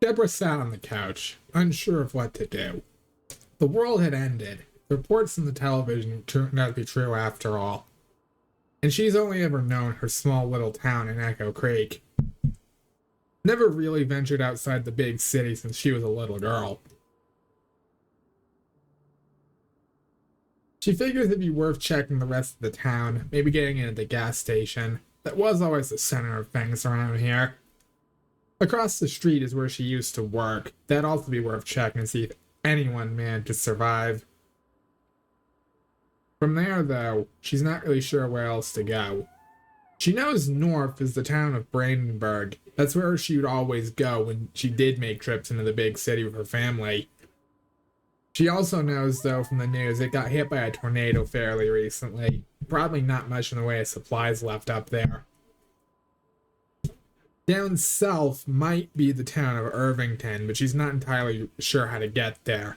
Debra sat on the couch, unsure of what to do. The world had ended. The reports on the television turned out to be true after all. And she's only ever known her small little town in Echo Creek. Never really ventured outside the big city since she was a little girl. She figures it'd be worth checking the rest of the town, maybe getting into the gas station. That was always the center of things around here. Across the street is where she used to work. That'd also be worth checking to see if anyone managed to survive. From there, though, she's not really sure where else to go. She knows north is the town of Brandenburg. That's where she would always go when she did make trips into the big city with her family. She also knows, though, from the news, it got hit by a tornado fairly recently. Probably not much in the way of supplies left up there. Down south might be the town of Irvington, but she's not entirely sure how to get there.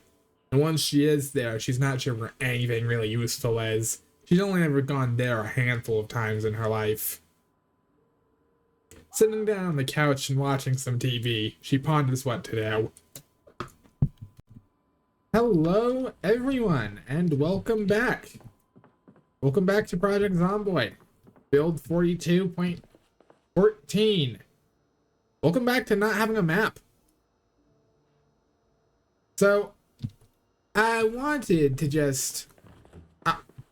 And once she is there, she's not sure where anything really useful is. She's only ever gone there a handful of times in her life. Sitting down on the couch and watching some TV, she ponders what to do. Hello, everyone, and welcome back. Welcome back to Project Zomboid, build 42.14. Welcome back to not having a map. So, I wanted to just...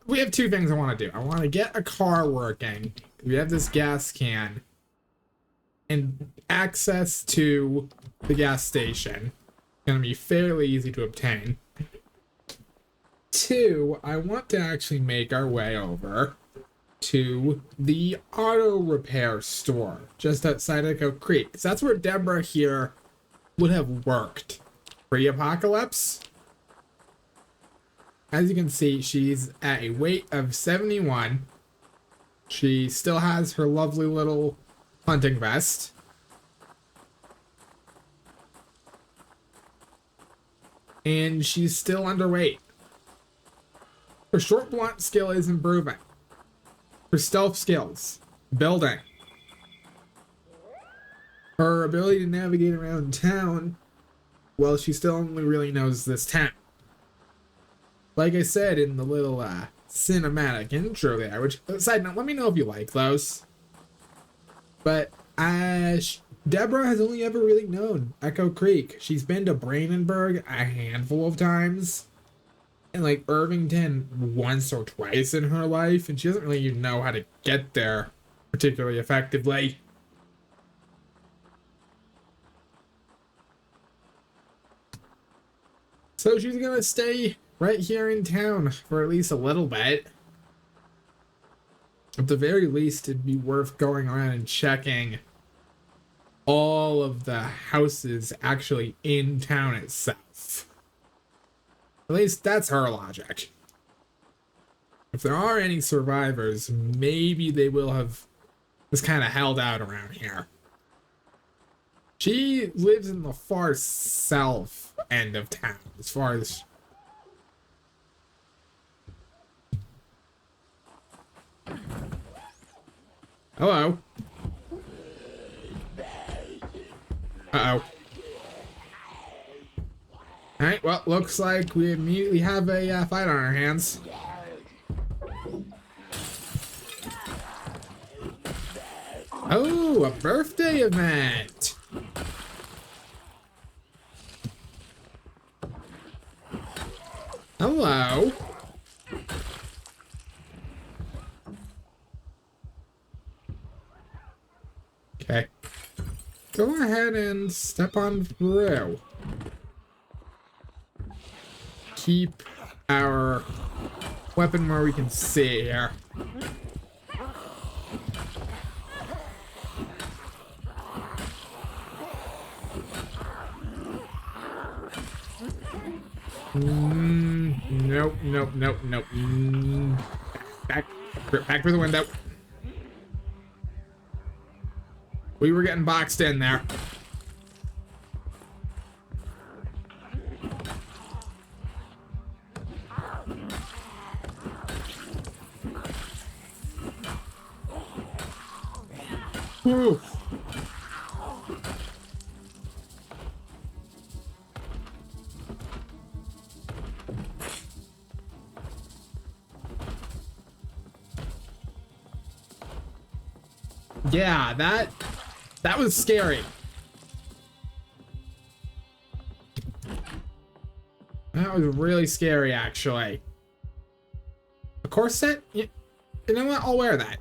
we have two things I want to do. I want to get a car working. We have this gas can. And access to the gas station. Going to be fairly easy to obtain. Two, I want to actually make our way over to the auto repair store just outside Echo Creek. So that's where Debra here would have worked pre-apocalypse. As you can see, she's at a weight of 71. She still has her lovely little hunting vest. And she's still underweight. Her short blunt skill is improving. Her stealth skills, building. Her ability to navigate around town, well, she still only really knows this town. Like I said in the little cinematic intro there, which, side note, let me know if you like those. But Debra has only ever really known Echo Creek. She's been to Brandenburg a handful of times. And like Irvington once or twice in her life. And she doesn't really even know how to get there particularly effectively. So she's gonna stay right here in town for at least a little bit. At the very least, it'd be worth going around and checking all of the houses actually in town itself. At least that's her logic. If there are any survivors, maybe they will have just kind of held out around here. She lives in the far south end of town, as far as... Hello. Uh-oh. Alright, well, looks like we immediately have a fight on our hands. Oh, a birthday event! Hello. Okay. Go ahead and step on through. Keep our weapon where we can see here. Nope, nope, nope, nope. Back through the window. We were getting boxed in there. Whew. Yeah, that was scary. That was really scary, actually. A corset? You know what? I'll wear that.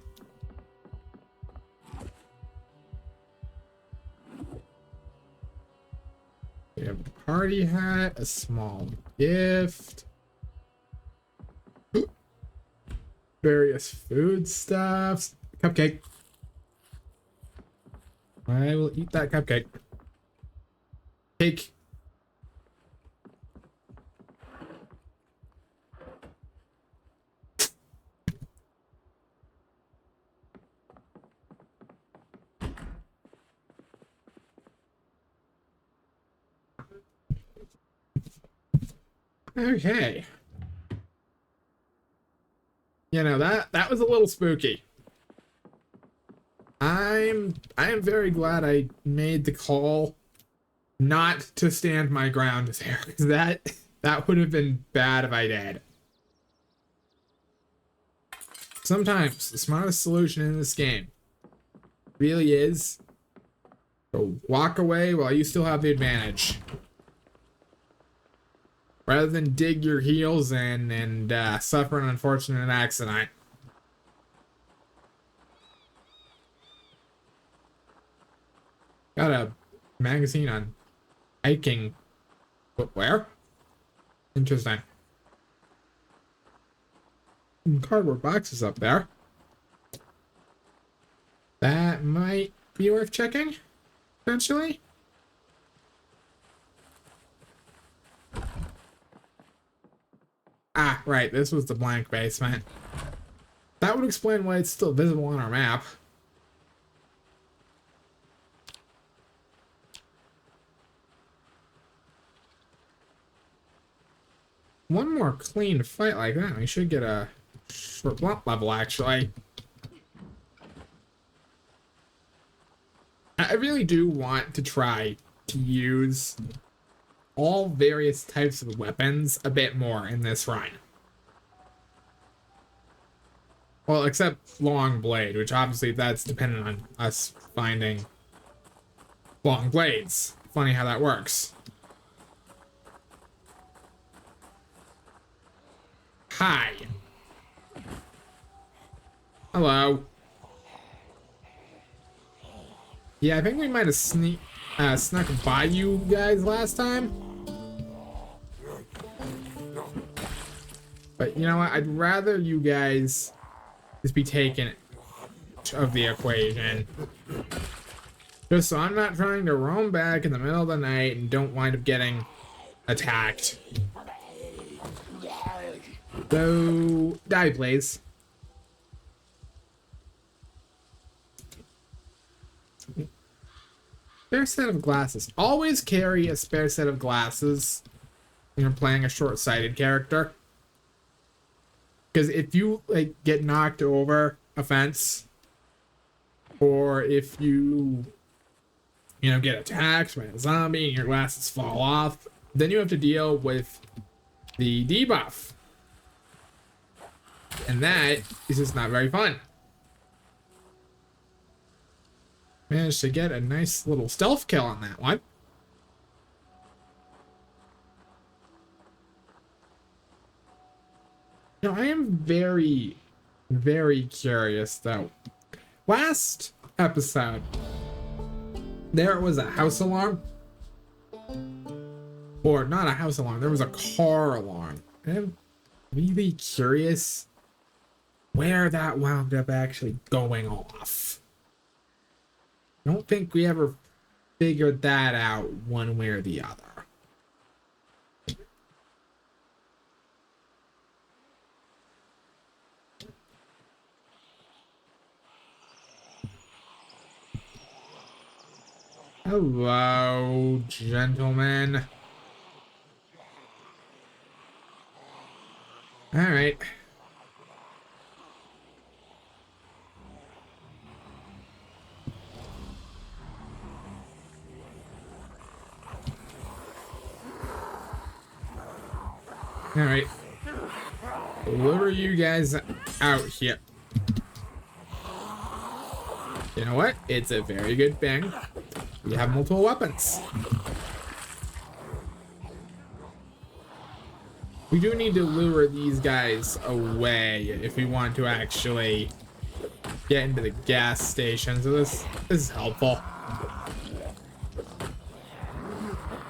We have a party hat, a small gift, various foodstuffs, cupcake. I will eat that cupcake. Cake. Okay. You know, that was a little spooky. I am very glad I made the call not to stand my ground there, because that would have been bad if I did. Sometimes the smartest solution in this game really is to walk away while you still have the advantage, rather than dig your heels in and suffer an unfortunate accident. Got a magazine on hiking footwear. Interesting. Cardboard boxes up there. That might be worth checking, potentially. Ah, right, this was the blank basement. That would explain why it's still visible on our map. One more clean fight like that, we should get a short blunt level, actually. I really do want to try to use all various types of weapons a bit more in this run. Well, except long blade, which obviously that's dependent on us finding long blades. Funny how that works. Hi. Hello. Yeah, I think we might have snuck by you guys last time. But you know what? I'd rather you guys just be taken of the equation. Just so I'm not trying to roam back in the middle of the night and don't wind up getting attacked. So, die, please. Spare set of glasses. Always carry a spare set of glasses when you're playing a short-sighted character. Because if you like get knocked over a fence, or if you get attacked by a zombie and your glasses fall off, then you have to deal with the debuff. And that is just not very fun. Managed to get a nice little stealth kill on that one. You know, I am very, very curious though. Last episode, there was a house alarm. Or not a house alarm, there was a car alarm. And I'm really curious where that wound up actually going off. I don't think we ever figured that out one way or the other. Hello, gentlemen. All right. All right. Deliver you guys out here. You know what? It's a very good thing we have multiple weapons. We do need to lure these guys away if we want to actually get into the gas station. So this is helpful.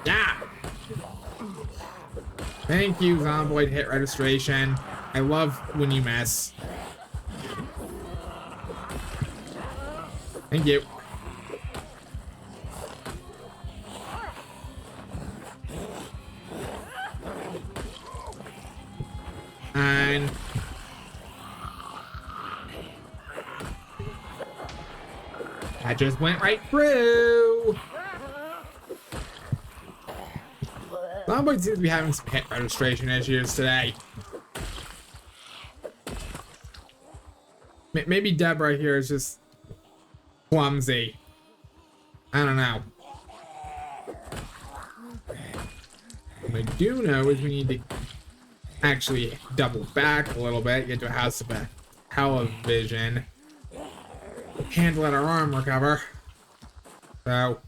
Yeah. Thank you, Zomboid hit registration. I love when you miss. Thank you. And that just went right through. Zomboid seems to be having some hit registration issues today. Maybe Debra here is just clumsy. I don't know. What I do know is we need to actually double back a little bit, get to a house of a television, and let our arm recover. So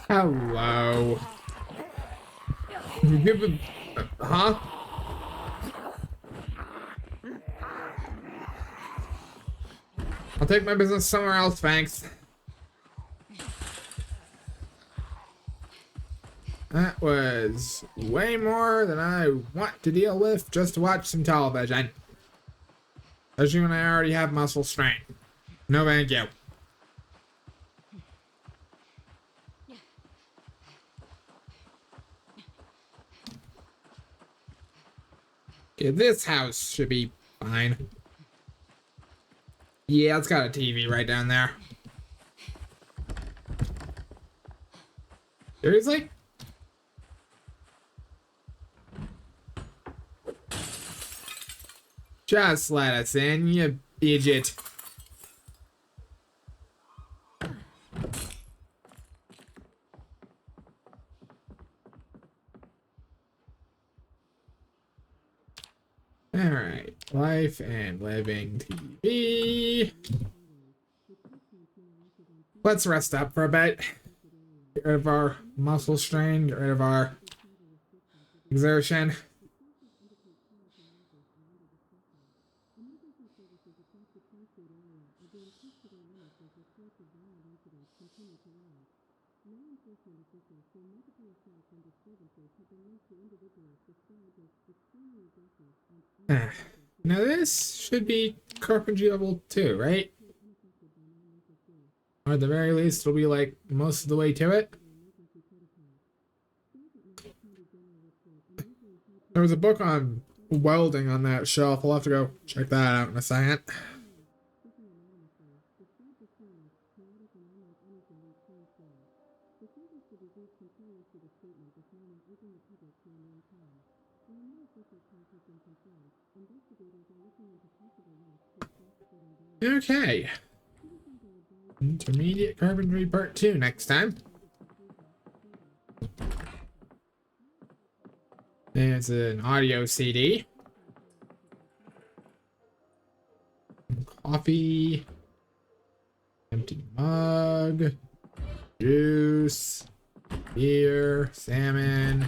hello. Give a huh? I'll take my business somewhere else, thanks. That was way more than I want to deal with just to watch some television. Especially when I already have muscle strain. No thank you. Okay, this house should be fine. Yeah, it's got a TV right down there. Seriously? Just let us in, you idiot. Alright, life and living TV. Let's rest up for a bit. Get rid of our muscle strain, get rid of our exertion. Now this should be carpentry level 2, right? Or at the very least, it'll be like most of the way to it. There was a book on welding on that shelf. I'll have to go check that out in a second. Okay. Intermediate carpentry part 2 next time. There's an audio CD. Coffee. Empty mug. Juice. Beer. Salmon.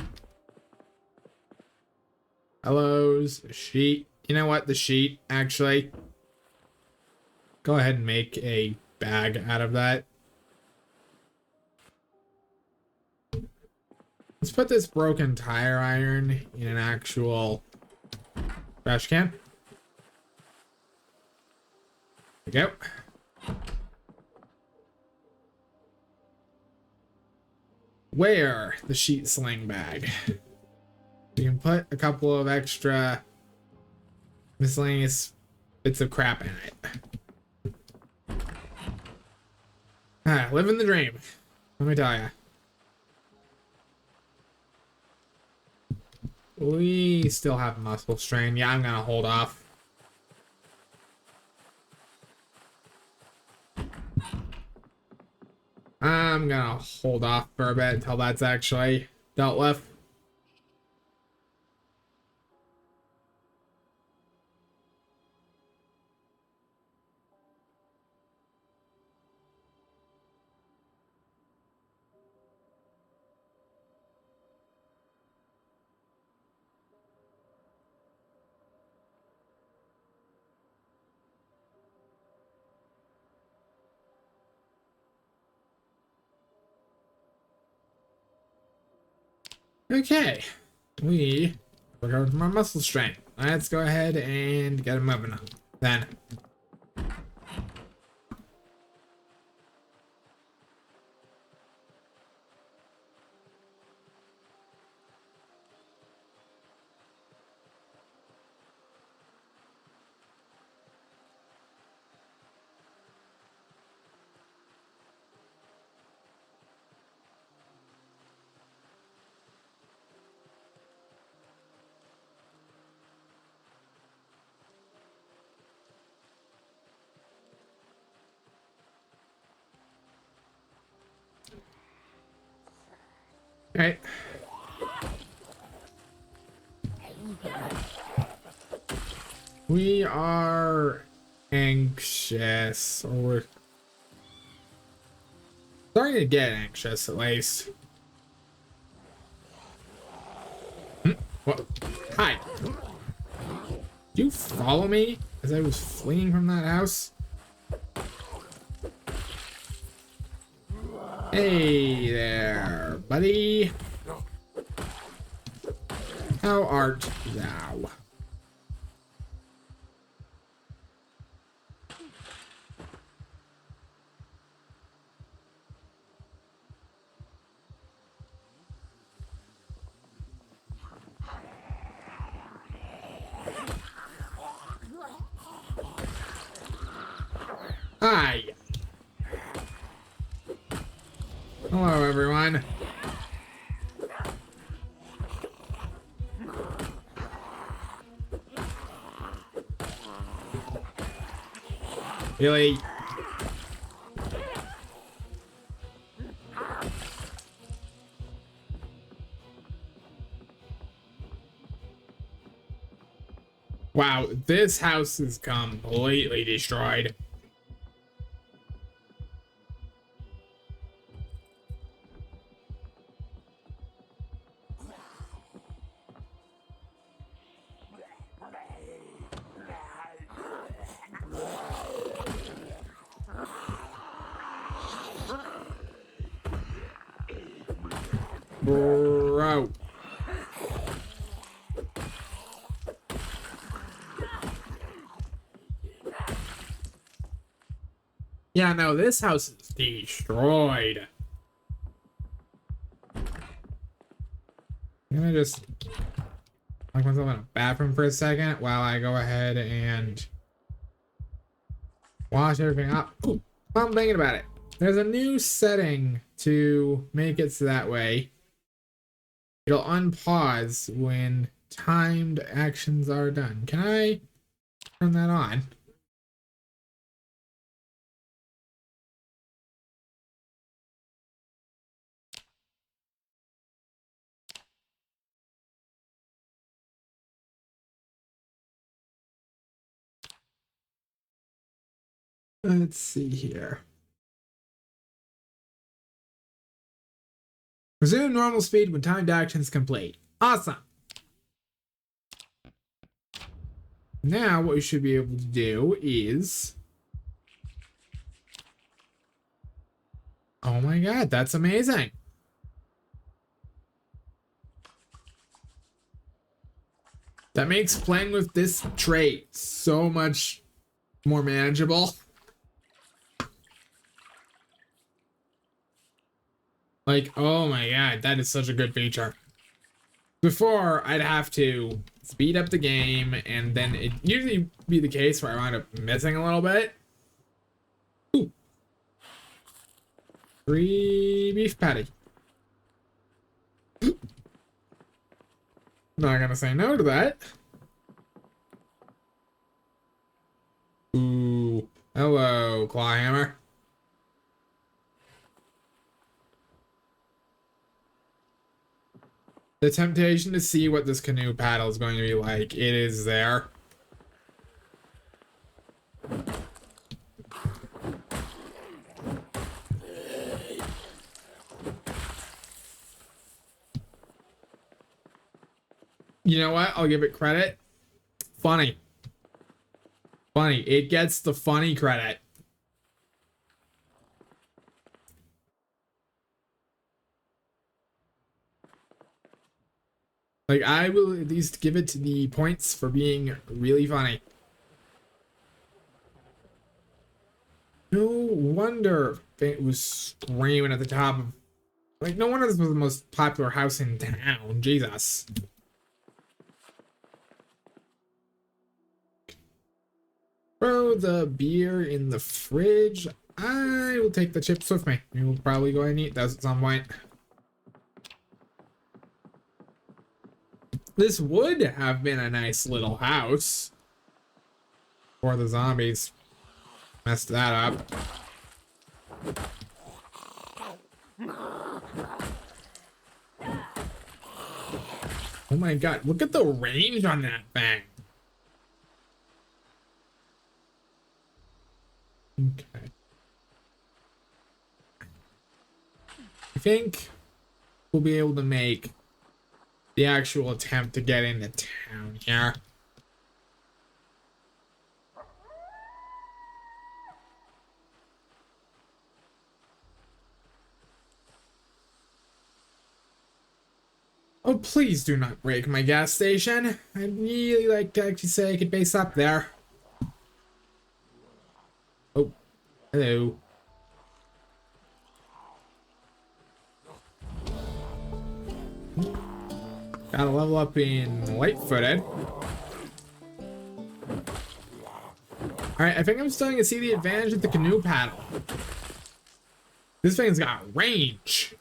Hellos. A sheet. You know what? The sheet, actually. Go ahead and make a bag out of that. Let's put this broken tire iron in an actual trash can. There we go. Where the sheet sling bag? We can put a couple of extra miscellaneous bits of crap in it. Ah, living the dream. Let me tell ya. We still have muscle strain. Yeah, I'm gonna hold off. I'm gonna hold off for a bit until that's actually dealt with. Okay, we recovered from our muscle strength. Let's go ahead and get him moving then. All right. We are anxious, or we're starting to get anxious at least. What? Hi. Did you follow me as I was fleeing from that house? Hey there, buddy. How art thou? Hi. Hello, everyone. Really? Wow, this house is completely destroyed. Bro. Yeah, no, this house is destroyed. I'm gonna just lock myself in a bathroom for a second while I go ahead and wash everything up. Ooh, while I'm thinking about it, there's a new setting to make it so that way it'll unpause when timed actions are done. Can I turn that on? Let's see here. Resume normal speed when timed actions complete. Awesome. Now what we should be able to do is... Oh my god, that's amazing. That makes playing with this trait so much more manageable. Like, oh my god, that is such a good feature. Before, I'd have to speed up the game, and then it usually be the case where I wind up missing a little bit. Ooh. 3 beef patty. Not gonna say no to that. Ooh. Hello, Clawhammer. The temptation to see what this canoe paddle is going to be like, it is there. You know what? I'll give it credit. Funny. Funny. It gets the funny credit. Like, I will at least give it the points for being really funny. No wonder it was screaming at the top of... Like, no wonder this was the most popular house in town. Jesus. Throw the beer in the fridge. I will take the chips with me. We will probably go and eat those at some point. This would have been a nice little house. Before the zombies messed that up. Oh my god, look at the range on that thing. Okay. I think we'll be able to make the actual attempt to get into town here. Oh, please do not break my gas station. I'd really like to actually say I could base up there. Oh, hello. Gotta level up in light-footed. Alright, I think I'm starting to see the advantage of the canoe paddle. This thing's got range.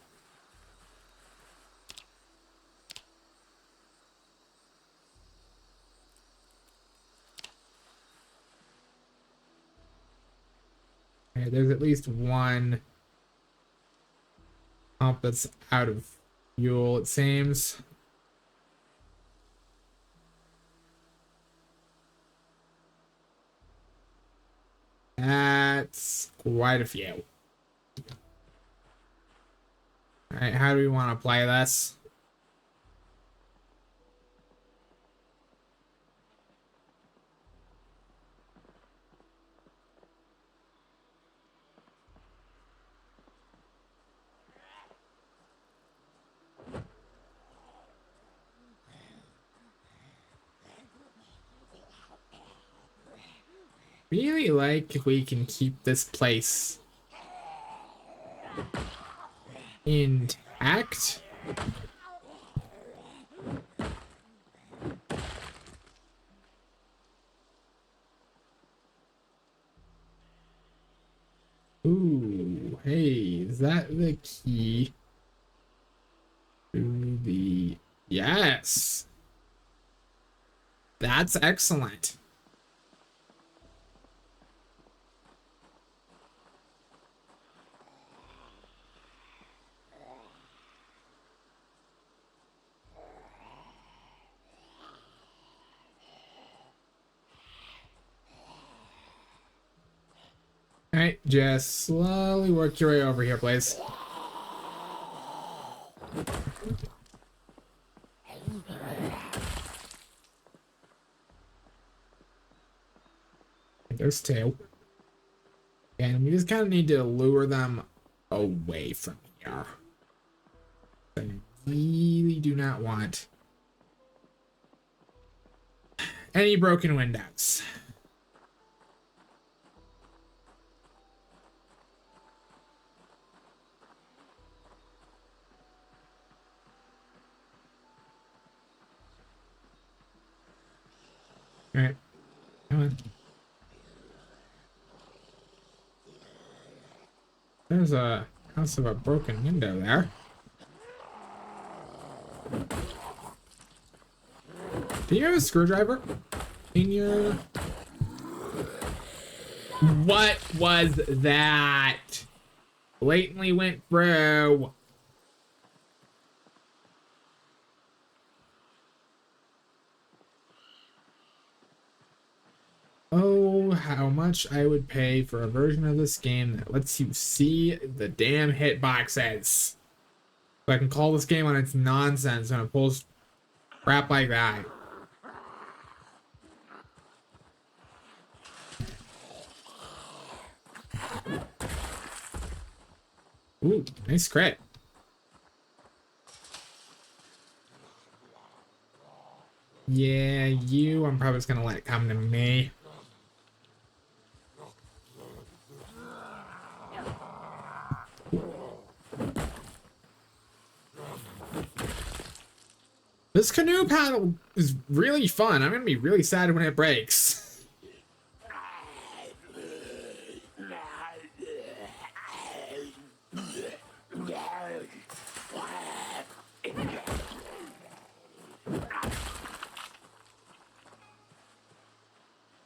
Okay, there's at least one pump that's out of fuel, it seems. That's quite a few. Alright, how do we want to play this? Really like if we can keep this place intact. Ooh, hey, is that the key to the... Yes! That's excellent. Alright, just slowly work your way over here, please. There's two. And we just kind of need to lure them away from here. I really do not want any broken windows. All right, come on. There's a house of a broken window there. Do you have a screwdriver in your... What was that? Blatantly went through. how much I would pay for a version of this game that lets you see the damn hitboxes. So I can call this game on its nonsense when it pulls crap like that. Ooh, nice crit. Yeah, I'm probably just gonna let it come to me. This canoe paddle is really fun. I'm gonna be really sad when it breaks.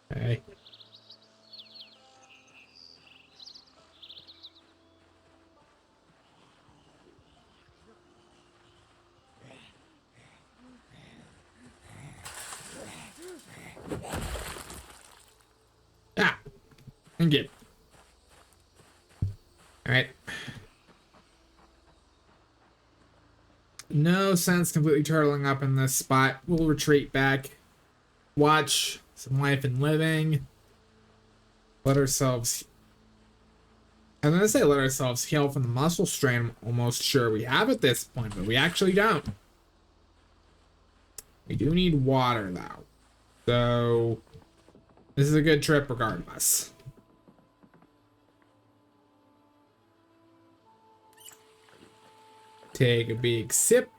Okay. Ah, thank you. All right. No sense completely turtling up in this spot. We'll retreat back. Watch some life and living. Let ourselves... I'm going to say let ourselves heal from the muscle strain I'm almost sure we have at this point, but we actually don't. We do need water, though. So, this is a good trip regardless. Take a big sip.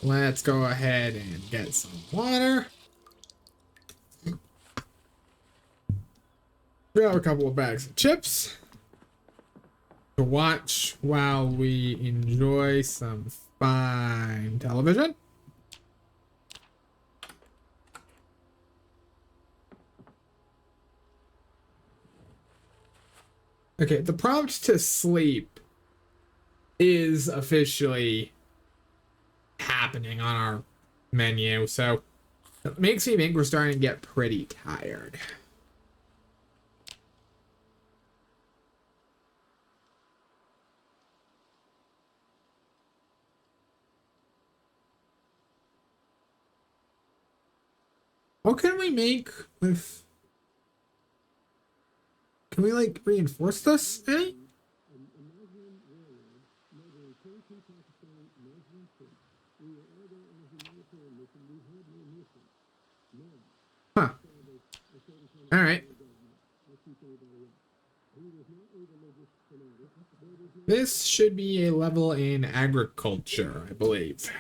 Let's go ahead and get some water. Grab a couple of bags of chips to watch while we enjoy some fine television. Okay, the prompt to sleep is officially happening on our menu, so it makes me think we're starting to get pretty tired. What can we make with... Can we, like, reinforce this any? Huh. Alright. This should be a level in agriculture, I believe.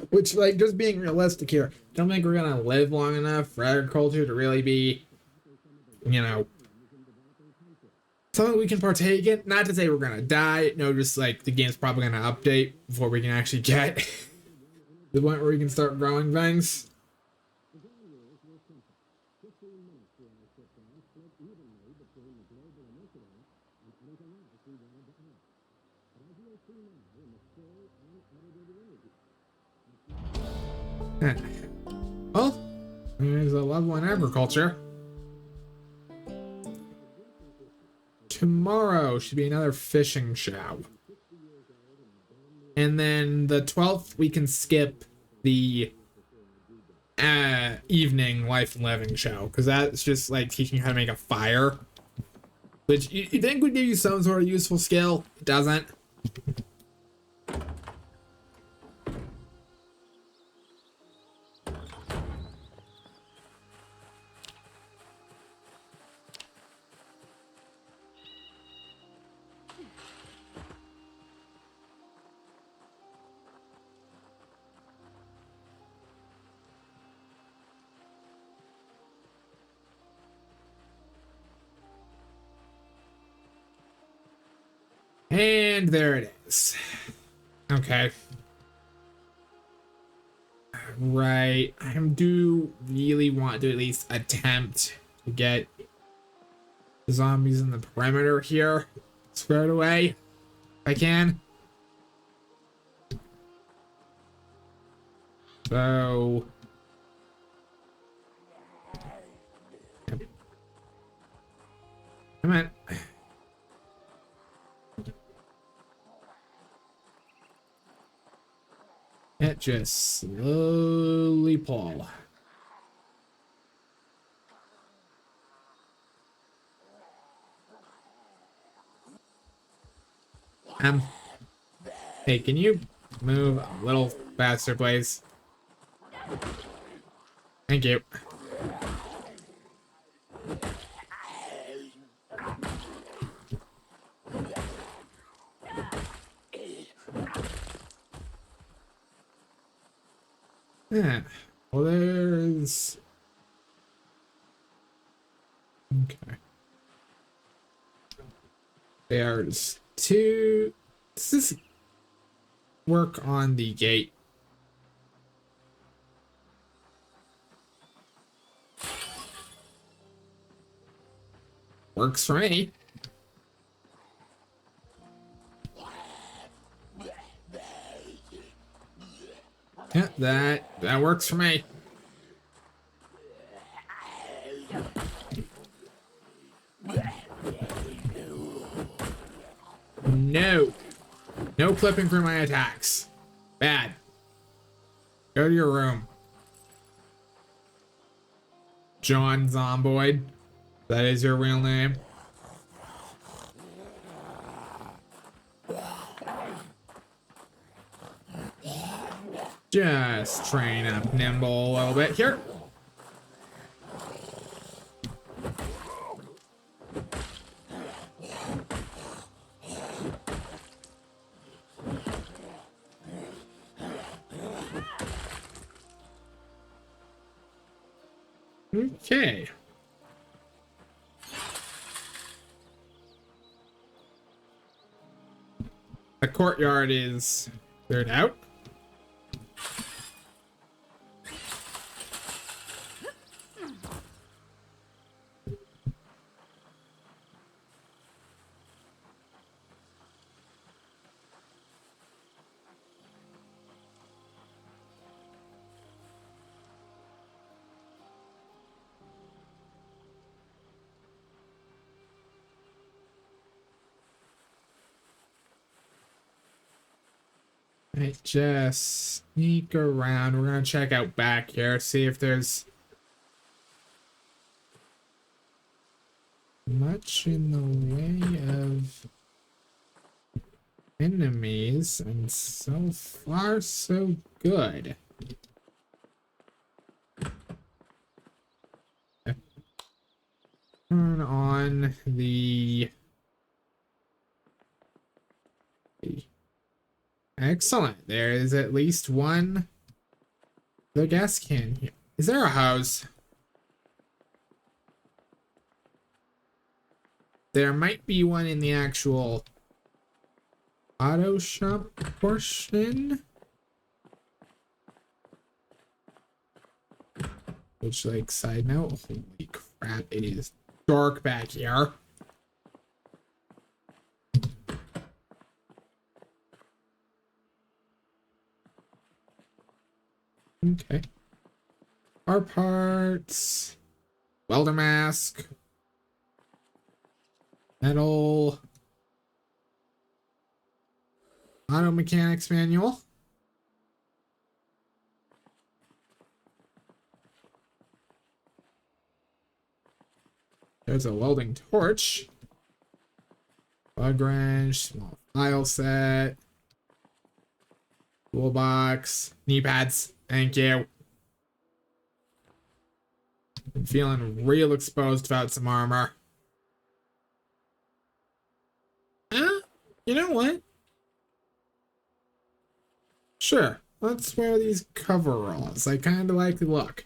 Which, like, just being realistic here, don't think we're gonna live long enough for agriculture to really be, you know, something we can partake in. Not to say we're gonna die. No, just like the game's probably gonna update before we can actually get the point where we can start growing things. Well, there's a level in agriculture. Tomorrow should be another fishing show. And then the 12th, we can skip the evening life and living show, because that's just like teaching you how to make a fire. Which you think would give you some sort of useful skill. It doesn't. And there it is. Okay. Right. I do really want to at least attempt to get the zombies in the perimeter here. squared away if I can. So come on. It just slowly pull. Hey, can you move a little faster, please? Thank you. Yeah. Well, there's... Okay. There's two... Does this work on the gate? Works for me. Yeah, that works for me. No. No clipping for my attacks. Bad. Go to your room. John Zomboid. That is your real name. Just train up nimble a little bit here. Okay. The courtyard is cleared out. Right, just sneak around. We're gonna check out back here, see if there's much in the way of enemies, and so far so good. Turn on the... Excellent. There is at least one. The gas can here. Is there a hose? There might be one in the actual auto shop portion. Which, like, side note, holy crap, it is dark back here. Okay. Our parts. Welder mask. Metal. Auto mechanics manual. There's a welding torch. Bug wrench. Small file set. Toolbox. Knee pads. Thank you. I'm feeling real exposed without some armor. You know what? Sure, let's wear these coveralls. I kind of like the look.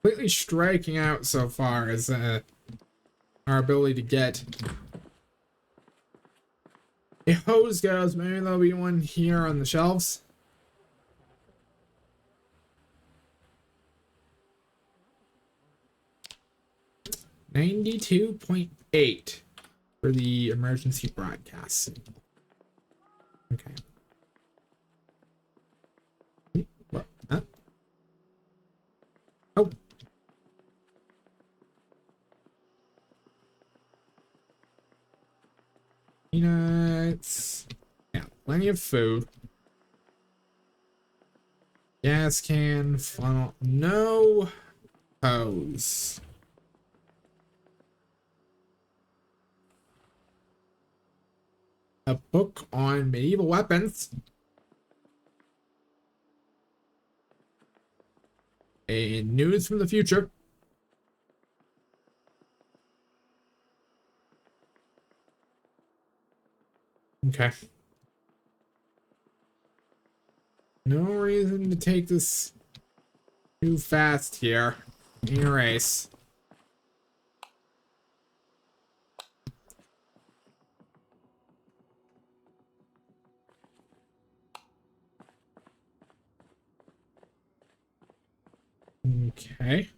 Completely striking out so far is our ability to get a hose goes. Maybe there'll be one here on the shelves. 22.8 for the emergency broadcast. Okay. What? Huh? Oh. Peanuts. Yeah, plenty of food. Gas can, funnel. No hose. A book on medieval weapons. A news from the future. Okay. No reason to take this too fast here. In a race. Okay.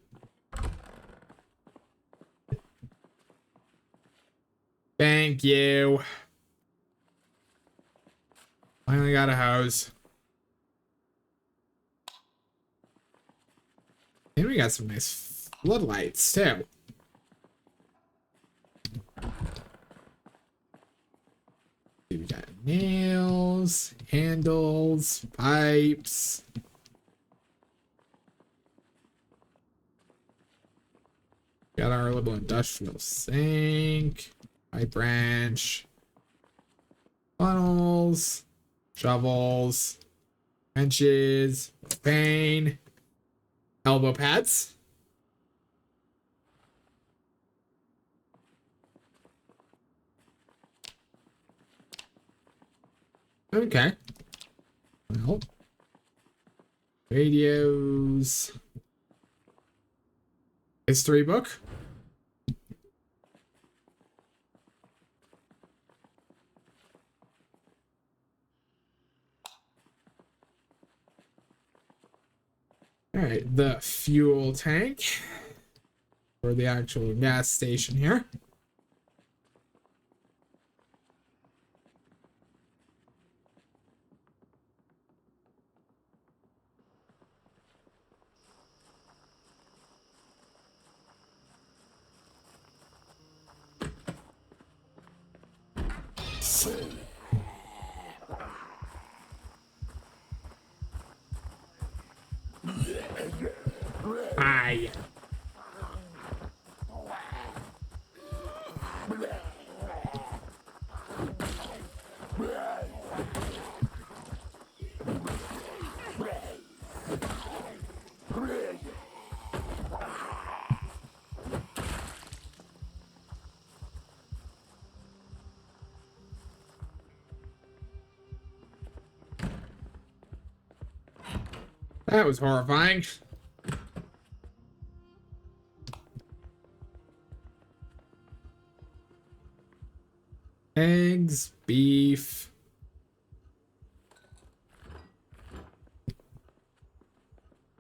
Thank you. Finally got a hose. And we got some nice floodlights too. We got nails, handles, pipes. Got our little industrial sink, pipe wrench, funnels, shovels, wrenches, pane, elbow pads. Okay. Well, radios, history book. All right, the fuel tank for the actual gas station here. Hi. That was horrifying. Eggs, beef.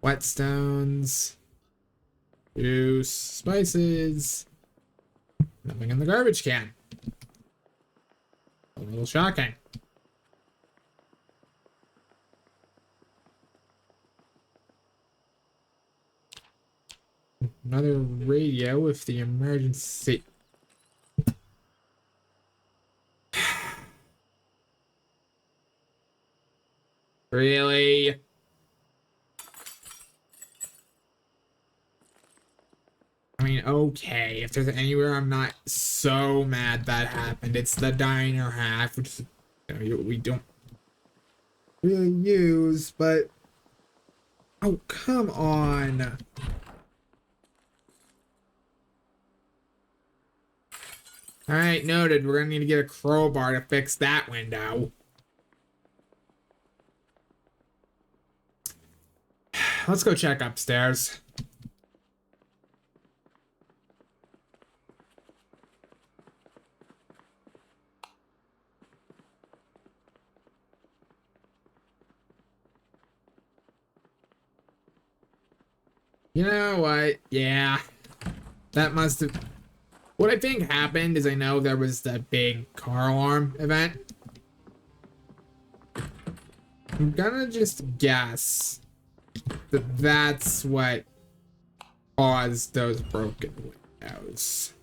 Whetstones. Juice, spices. Nothing in the garbage can. A little shocking. Another radio if the emergency. Really? I mean, okay, if there's anywhere I'm not so mad that happened, it's the diner half, which is, you know, we don't really use, but oh, come on. All right, noted. We're gonna need to get a crowbar to fix that window. Let's go check upstairs. You know what? Yeah. That must have... What I think happened is I know there was that big car alarm event. I'm gonna just guess that that's what caused those broken windows.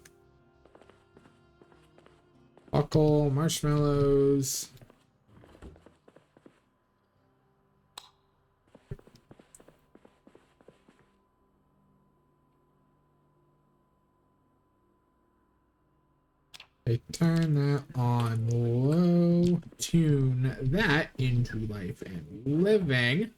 Buckle, marshmallows. I turn that on low, tune that into life and living.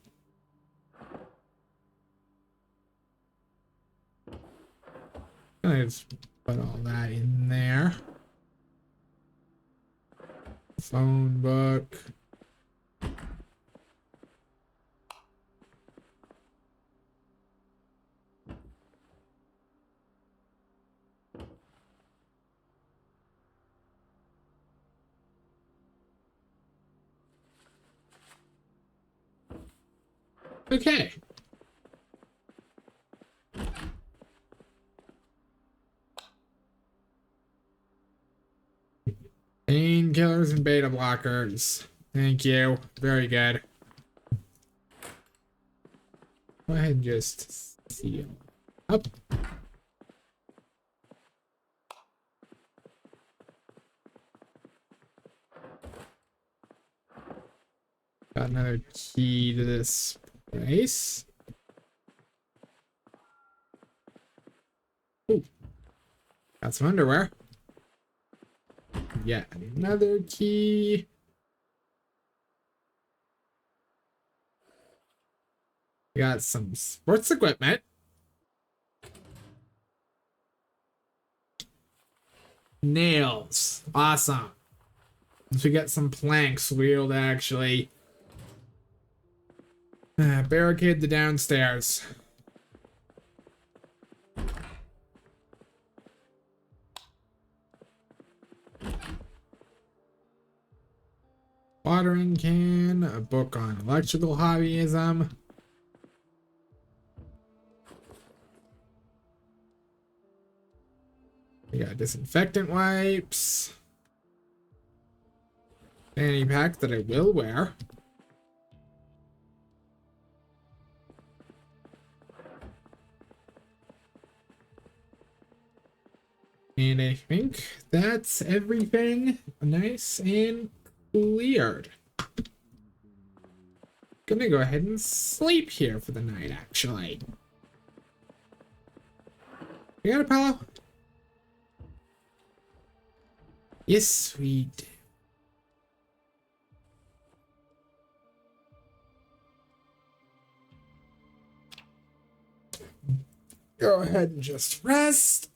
Let's put all that in there. Phone book. Okay. Painkillers and beta blockers. Thank you. Very good. Go ahead and just seal up. Got another key to this place. Ooh. Got some underwear. Yet another key. We got some sports equipment. Nails. Awesome. Once we get some planks, we'll be able to actually barricade the downstairs. Watering can, a book on electrical hobbyism. We got disinfectant wipes. Fanny pack that I will wear. And I think that's everything nice and cleared. Gonna go ahead and sleep here for the night, actually. You got a pillow? Yes, we do. Go ahead and just rest.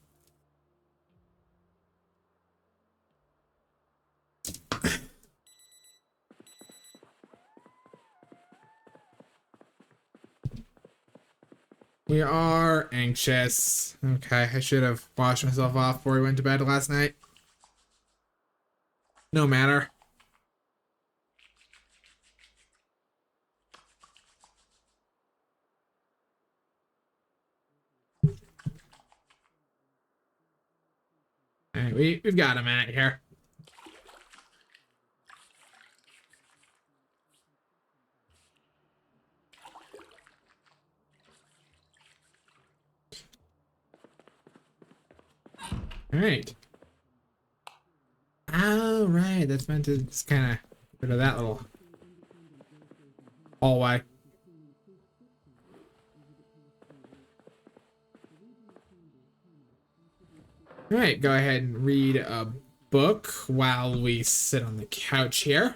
We are anxious. Okay, I should have washed myself off before we went to bed last night. No matter. Alright, we've got a minute here. Alright. Alright, that's meant to just kind of get rid of that little hallway. Alright, go ahead and read a book while we sit on the couch here.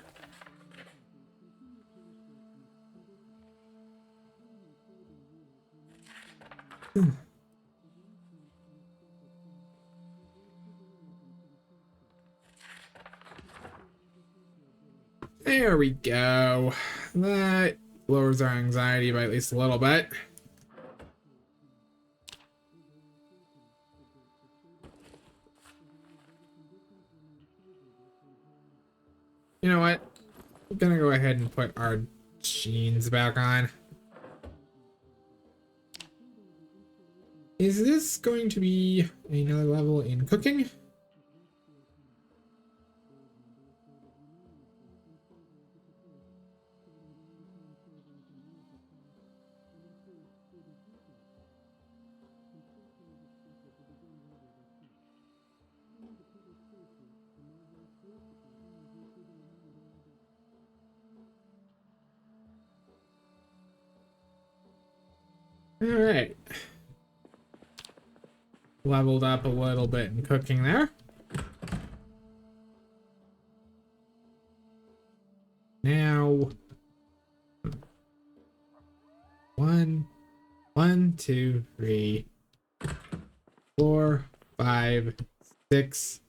There we go. That lowers our anxiety by at least a little bit. You know what? I'm gonna go ahead and put our jeans back on. Is this going to be another level in cooking? All right. Leveled up a little bit in cooking there. Now, one, 2, 3, 4, 5, 6.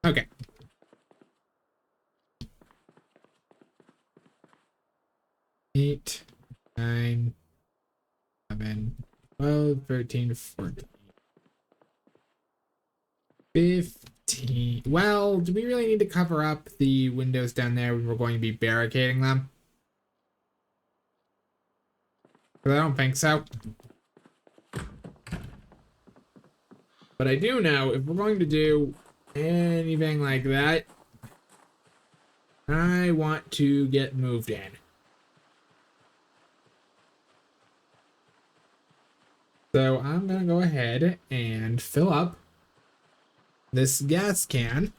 Okay. 8, 9, 11, 12, 13, 14, 15. Well, do we really need to cover up the windows down there when we're going to be barricading them? But I don't think so. But I do know if we're going to do anything like that, I want to get moved in. So I'm going to go ahead and fill up this gas can.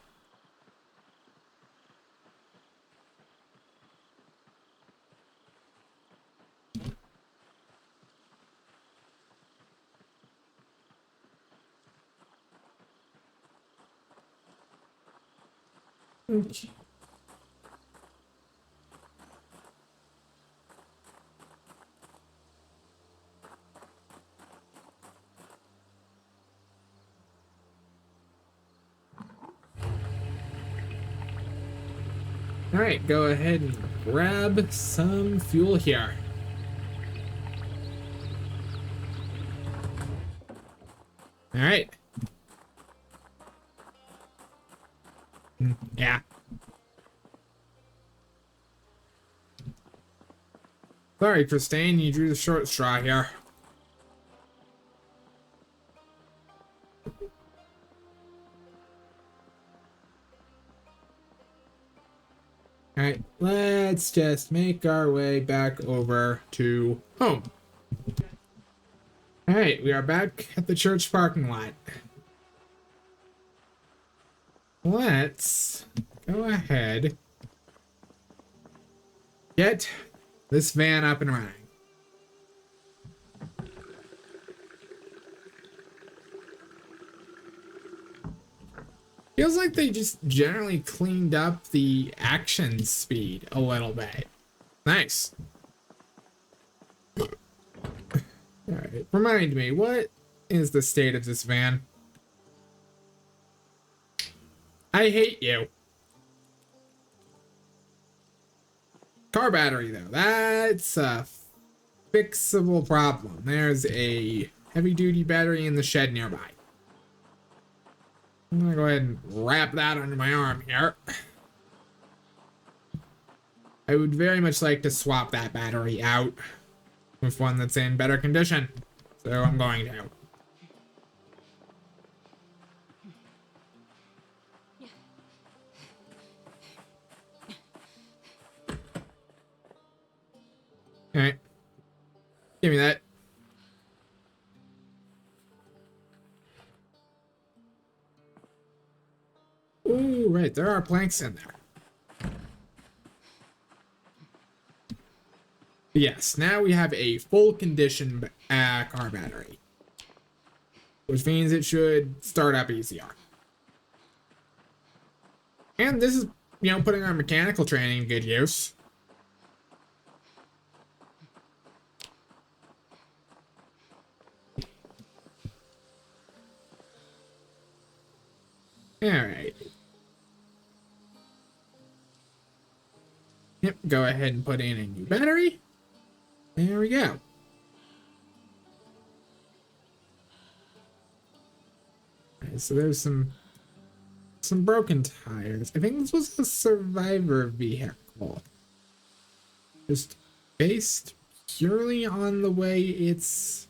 Okay. All right, go ahead and grab some fuel here. All right. Yeah. Sorry, Christine, you drew the short straw here. Alright, let's just make our way back over to home. Alright, we are back at the church parking lot. Let's go ahead, get this van up and running. Feels like they just generally cleaned up the action speed a little bit. Nice. Alright, remind me, what is the state of this van? I hate you. Car battery, though. That's a fixable problem. There's a heavy-duty battery in the shed nearby. I'm gonna go ahead and wrap that under my arm here. I would very much like to swap that battery out with one that's in better condition. So I'm going to. Alright. Give me that. Ooh, right. There are planks in there. Yes, now we have a full condition car battery. Which means it should start up easier. And this is, you know, putting our mechanical training in good use. Alright. Yep, go ahead and put in a new battery. There we go. Alright, so there's some broken tires. I think this was a survivor vehicle. Just based purely on the way it's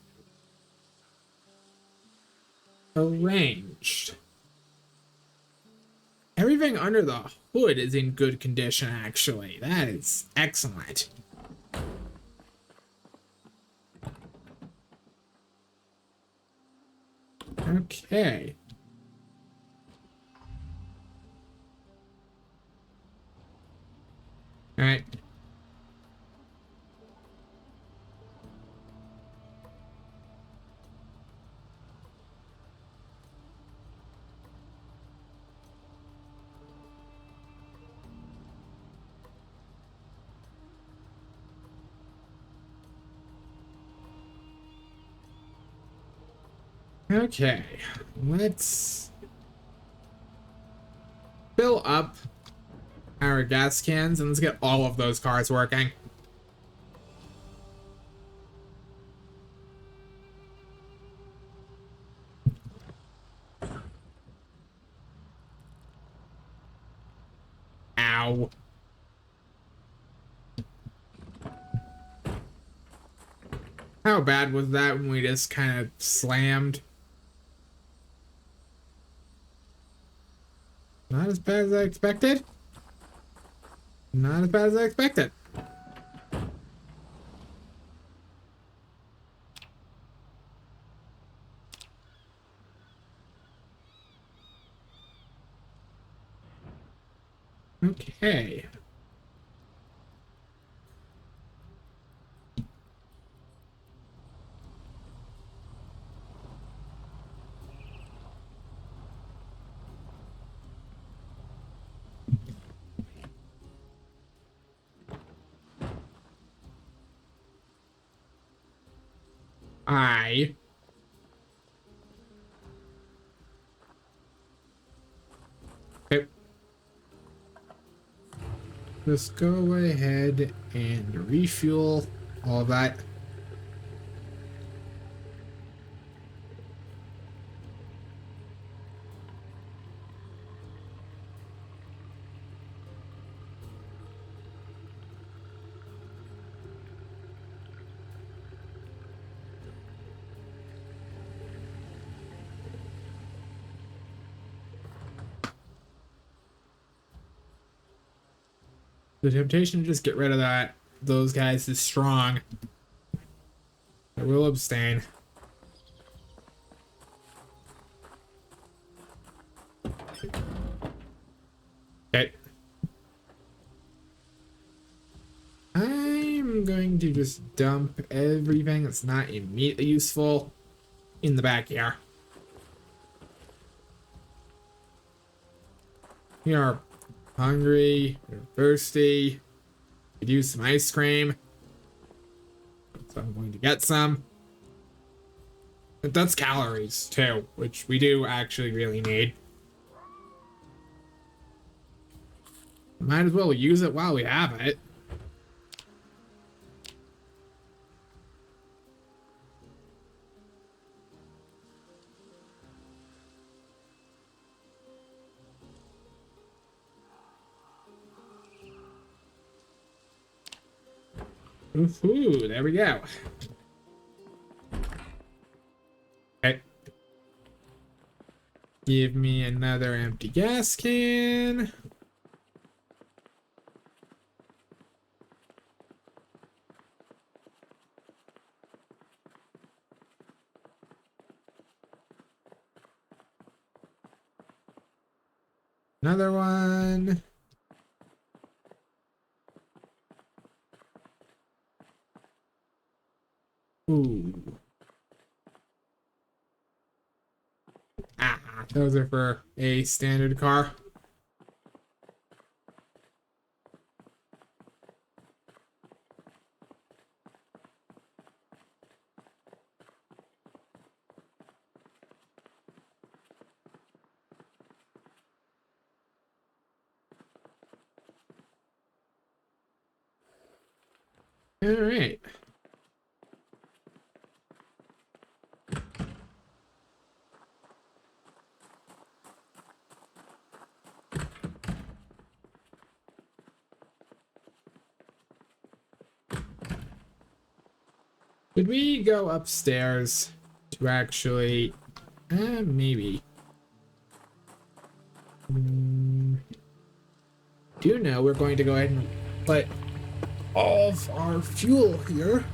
arranged. Everything under the hood is in good condition, actually. That is excellent. Okay. All right. Okay, let's fill up our gas cans and let's get all of those cars working. Ow. How bad was that when we just kind of slammed? Not as bad as I expected. Not as bad as I expected. Okay. I okay. Just go ahead and refuel all of that. The temptation to just get rid of those guys is strong. I will abstain. Okay. I'm going to just dump everything that's not immediately useful in the back here. We are hungry, we're thirsty, could use some ice cream. So I'm going to get some. But that's calories too, which we do actually really need. Might as well use it while we have it. Ooh, there we go. Okay. Give me another empty gas can. Another one. Ooh. Ah, those are for a standard car. All right. Did we go upstairs to actually... Maybe. Do know we're going to go ahead and put all of our fuel here.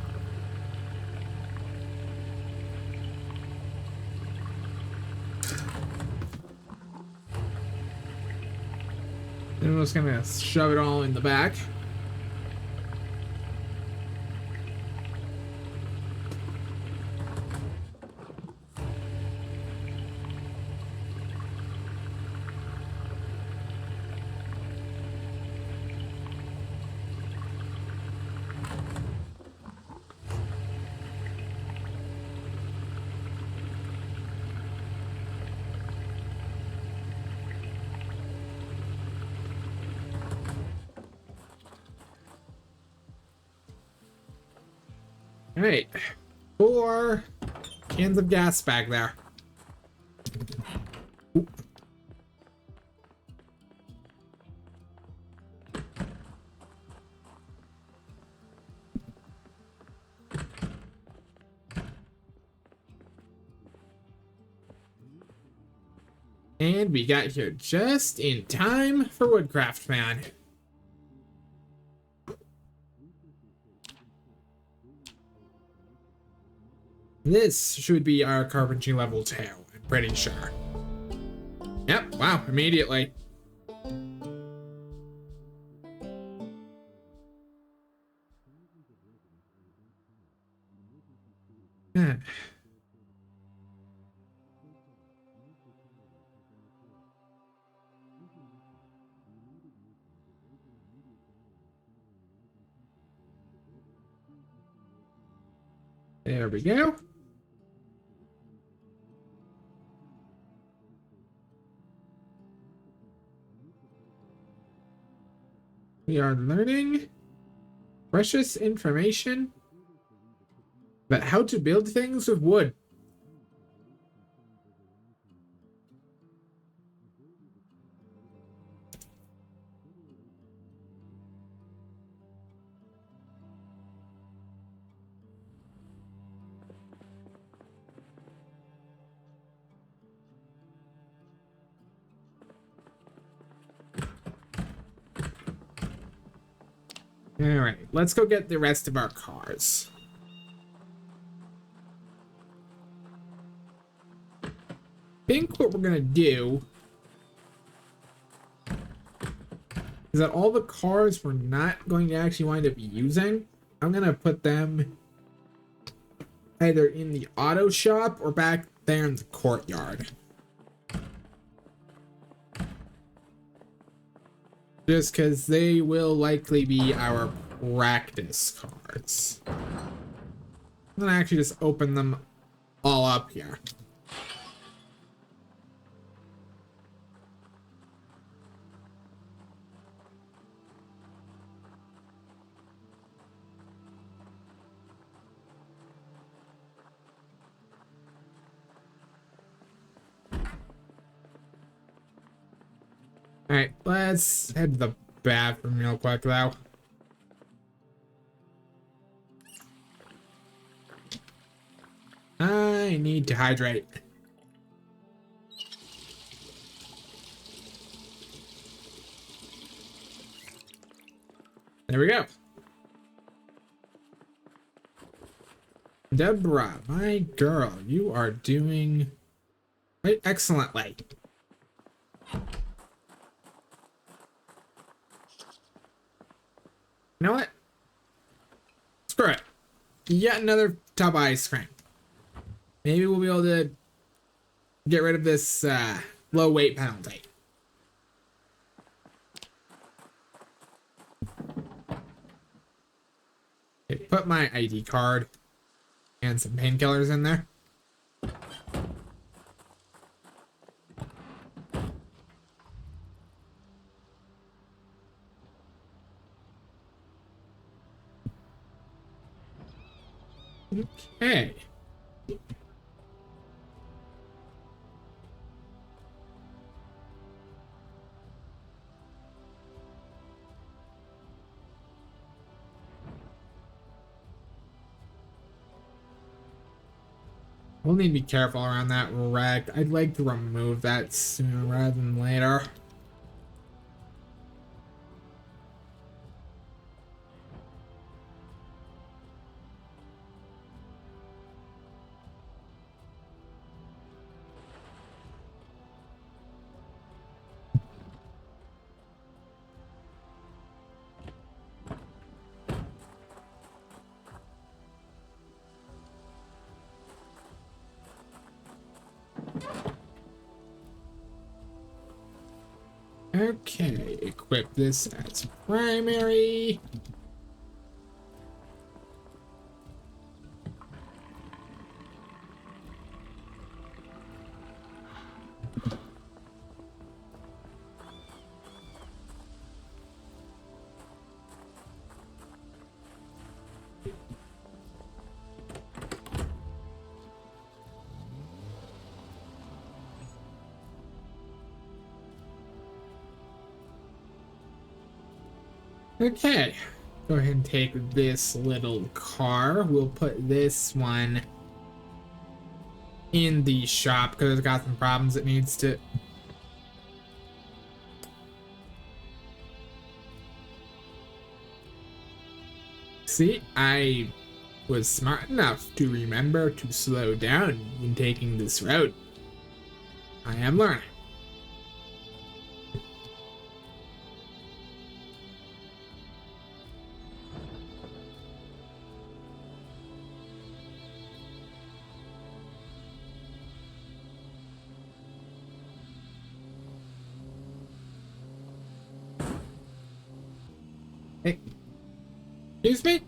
And I'm just gonna shove it all in the back. All right, 4 cans of gas back there. Oop. And we got here just in time for Woodcraft Man. This should be our carpentry level 2, I'm pretty sure. Yep, wow, immediately. There we go. We are learning precious information about how to build things with wood. All right, let's go get the rest of our cars. I think what we're gonna do is that all the cars we're not going to actually wind up using, I'm gonna put them either in the auto shop or back there in the courtyard. Just because they will likely be our practice cards. I'm gonna actually just open them all up here. All right, let's head to the bathroom real quick, though. I need to hydrate. There we go. Debra, my girl, you are doing quite excellently. You know what? Screw it. Yet another tub of ice cream. Maybe we'll be able to get rid of this low weight penalty. Okay, put my ID card and some painkillers in there. Okay. We'll need to be careful around that wreck. I'd like to remove that sooner rather than later. Okay, equip this as primary. Okay, go ahead and take this little car. We'll put this one in the shop because it's got some problems it needs to. See, I was smart enough to remember to slow down when taking this route. I am learning. Hey, excuse me?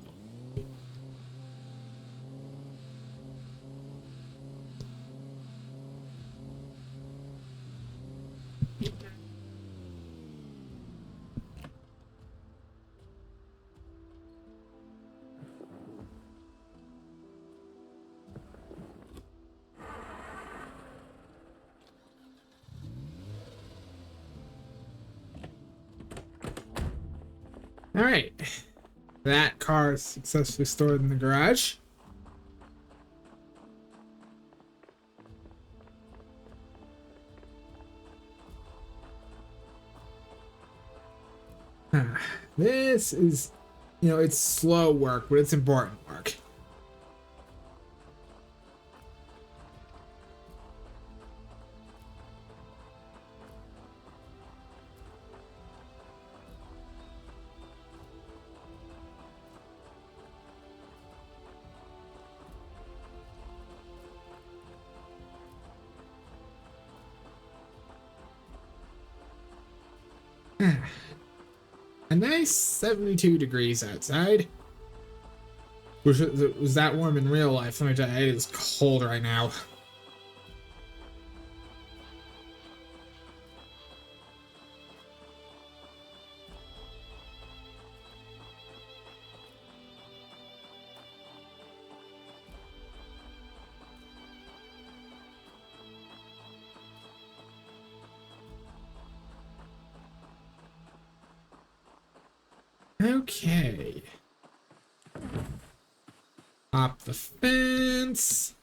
All right, that car is successfully stored in the garage. This is, it's slow work, but it's important work. A nice 72 degrees outside. Was that warm in real life? Let me tell you, it is cold right now. Okay. Hop the fence.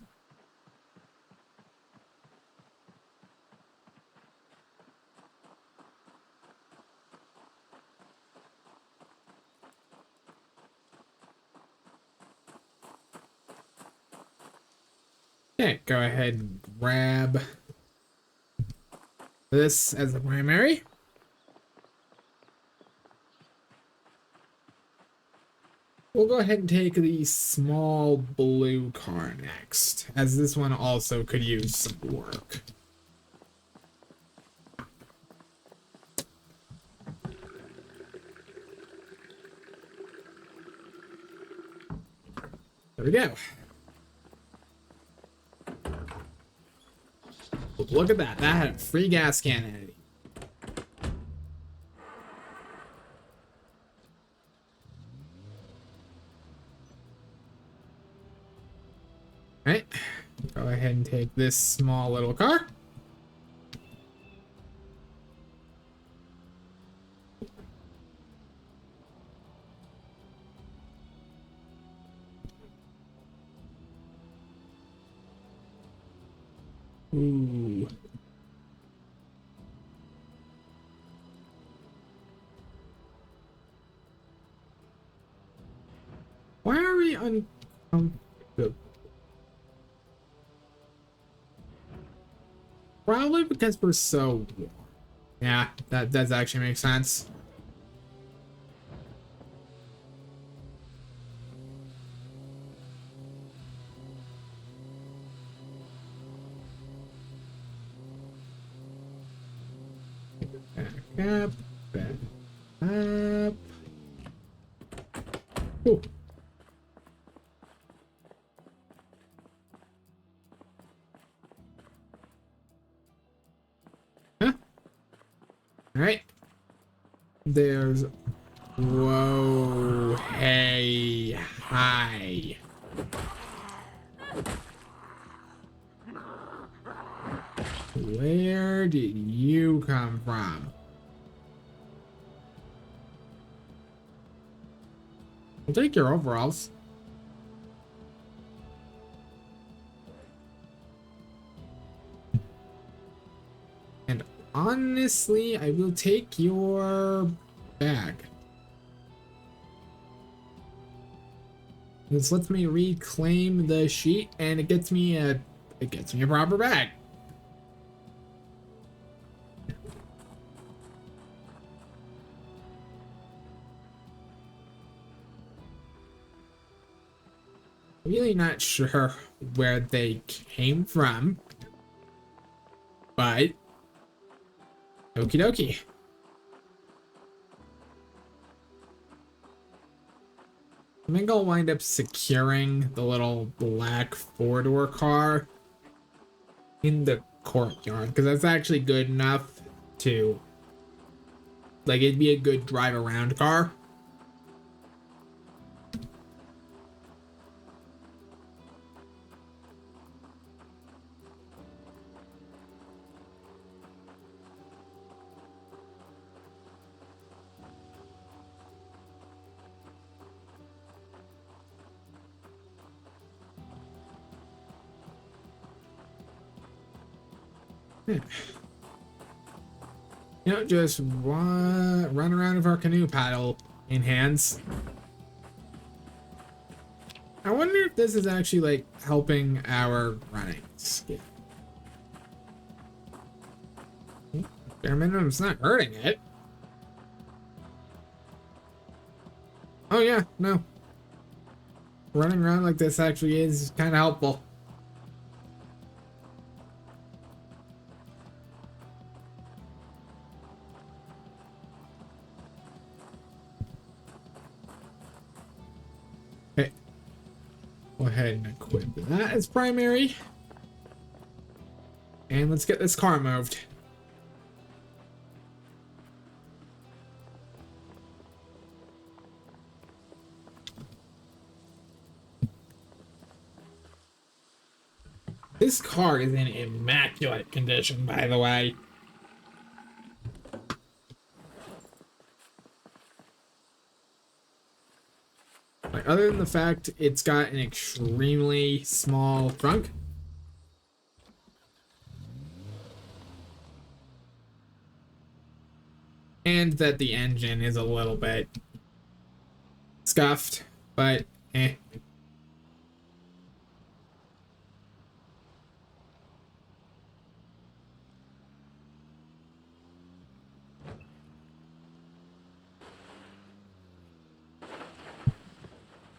Okay, go ahead and grab this as the primary. We'll go ahead and take the small blue car next, as this one also could use some work. There we go. Look at that. That had a free gas can in it. Alright. Go ahead and take this small little car. Ooh. Why are we Probably because we're so warm. Yeah, that does actually make sense. Back up, back up. Ooh. Huh? All right. There's. Whoa. Hey. Hi. Where did you come from? I'll take your overalls. And honestly, I will take your bag. This lets me reclaim the sheet, and it gets me a proper bag. Really not sure where they came from, but okie dokie. I think I'll wind up securing the little black four-door car in the courtyard, because that's actually good enough to, like, it'd be a good drive around car. You know, just run around with our canoe paddle in hands. I wonder if this is actually like helping our running skill. Bare minimum's not hurting it. Oh yeah, no. Running around like this actually is kind of helpful. Okay. Go ahead and equip that as primary. And let's get this car moved. This car is in immaculate condition, by the way. Like, other than the fact it's got an extremely small trunk. And that the engine is a little bit scuffed, but eh.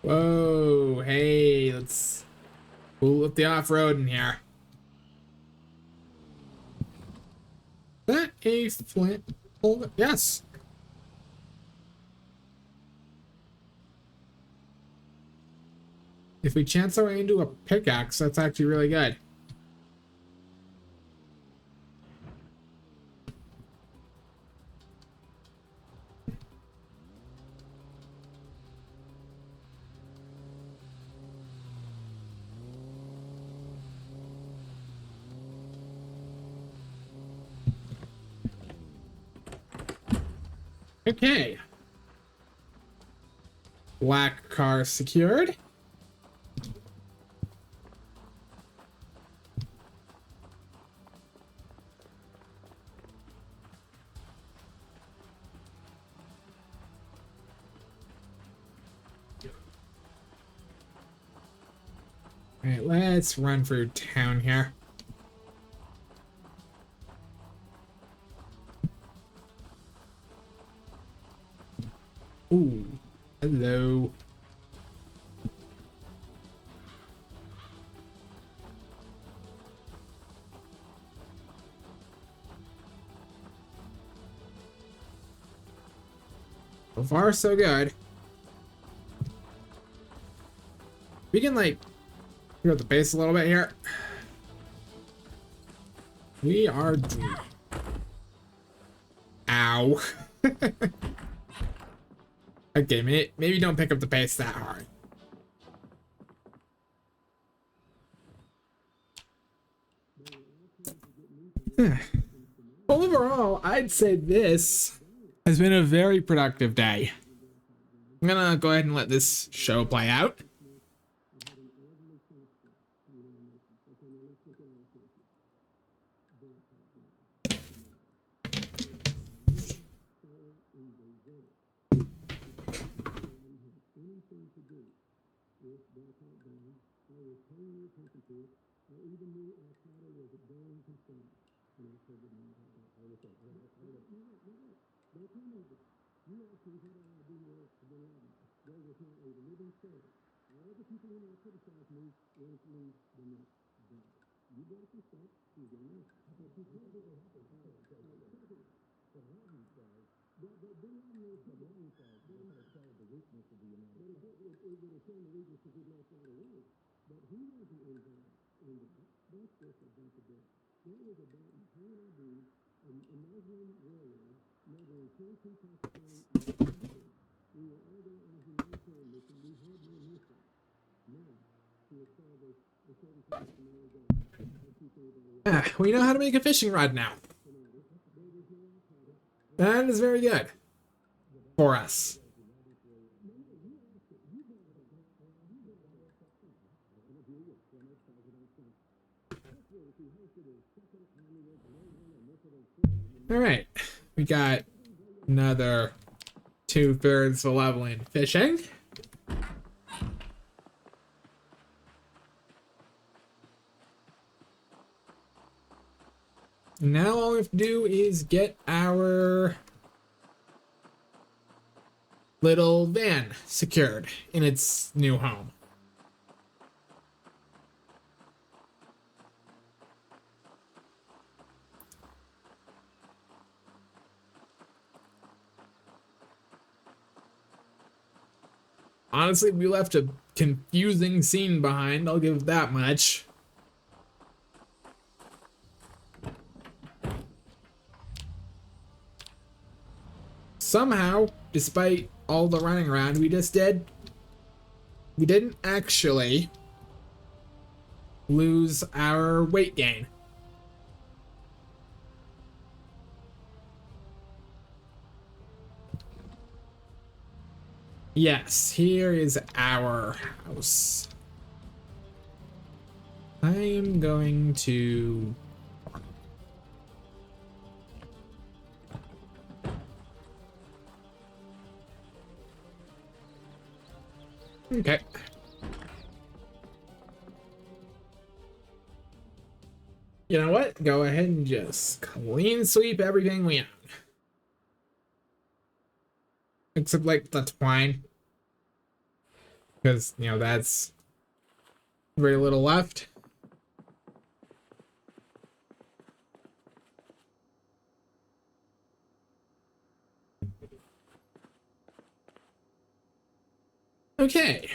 Whoa, hey, let's pull up the off-road in here. Is that a flint? Yes. If we chance our way into a pickaxe, that's actually really good. Okay. Black car secured. Alright, let's run through town here. Ooh, hello. So far, so good. We can, like, pick up the pace a little bit here. We are... Ow. Okay, maybe don't pick up the pace that hard. Overall, I'd say this has been a very productive day. I'm gonna go ahead and let this show play out. We know how to make a fishing rod now. That is very good for us. All right, we got another 2/3 the level in fishing. Now all we have to do is get our little van secured in its new home. Honestly, we left a confusing scene behind, I'll give that much. Somehow, despite all the running around we didn't actually lose our weight gain. Yes, here is our house. I am going to... Okay. You know what? Go ahead and just clean sweep everything we own. Except like the twine. Because, you know, that's very little left. Okay.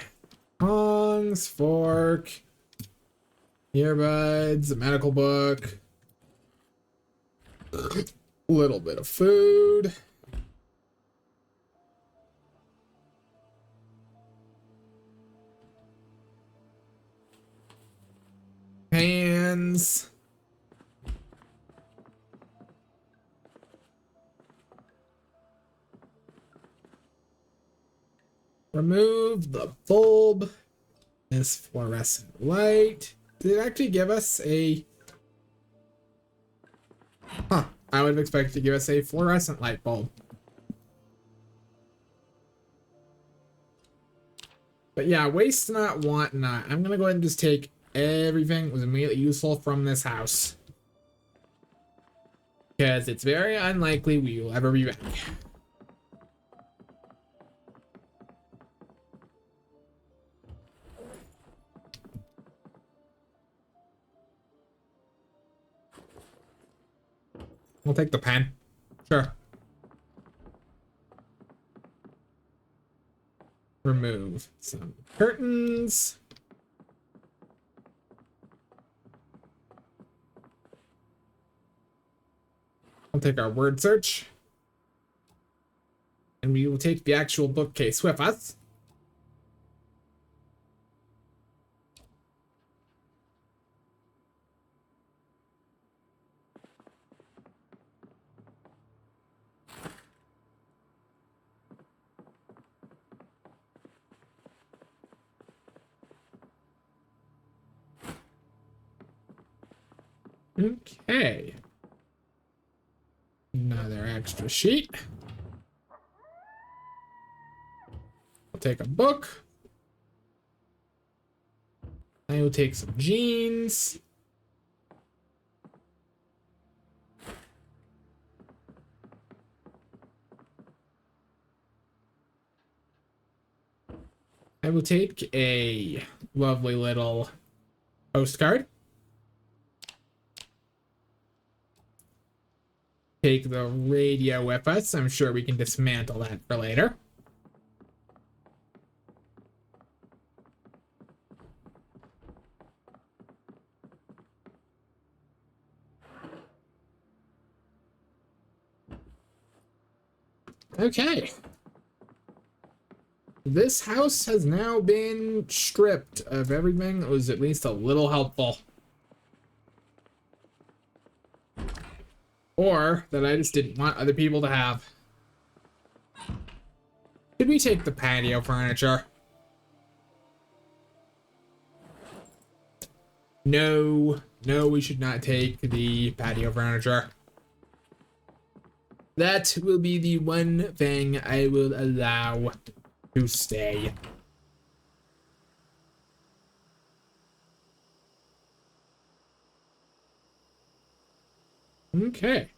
Tongs, fork, earbuds, a medical book, a little bit of food. Hands. Remove the bulb. This fluorescent light. Did it actually give us a... Huh. I would have expected to give us a fluorescent light bulb. But yeah, waste not, want not. I'm gonna go ahead and just take everything was immediately useful from this house. Because it's very unlikely we will ever be back. We'll take the pen. Sure. Remove some curtains. We'll take our word search. And we will take the actual bookcase with us. Okay. Another extra sheet. I'll take a book. I will take some jeans. I will take a lovely little postcard. Take the radio with us. I'm sure we can dismantle that for later. Okay. This house has now been stripped of everything that was at least a little helpful. Or that I just didn't want other people to have. Could we take the patio furniture? No, we should not take the patio furniture. That will be the one thing I will allow to stay. Okay.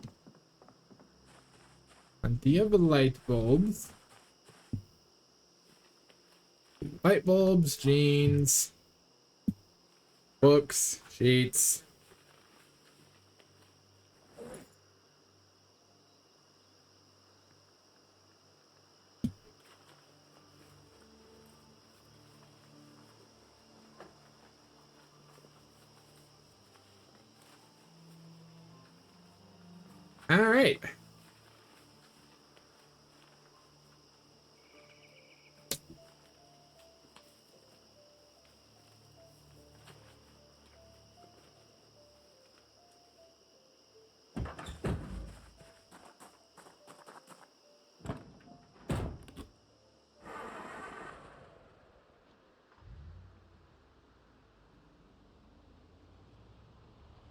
Plenty of light bulbs. Light bulbs, jeans, books, sheets. All right.